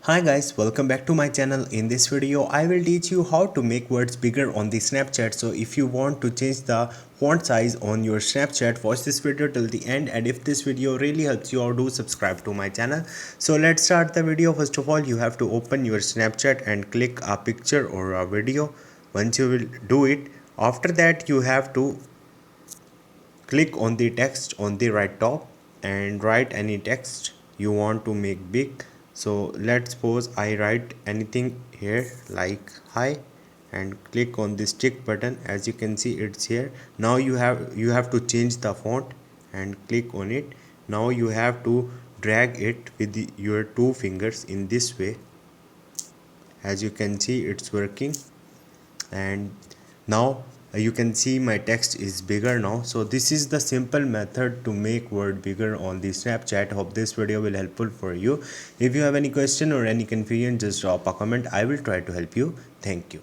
Hi guys, welcome back to my channel. In this video I will teach you how to make words bigger on the Snapchat. So if you want to change the font size on your Snapchat, watch this video till the end, and if this video really helps you out, do subscribe to my channel. So let's start the video. First of all, you have to open your Snapchat and click a picture or a video. Once you will do it, after that you have to click on the text on the right top and write any text you want to make big. So let's suppose I write anything here like hi and click on this tick button. As you can see, it's here. Now you have to change the font and click on it. Now you have to drag it with your two fingers in this way. As you can see, it's working. And now you can see my text is bigger now. So this is the simple method to make word bigger on the Snapchat. Hope this video will helpful for you. If you have any question or any confusion, just drop a comment. I will try to help you. Thank you.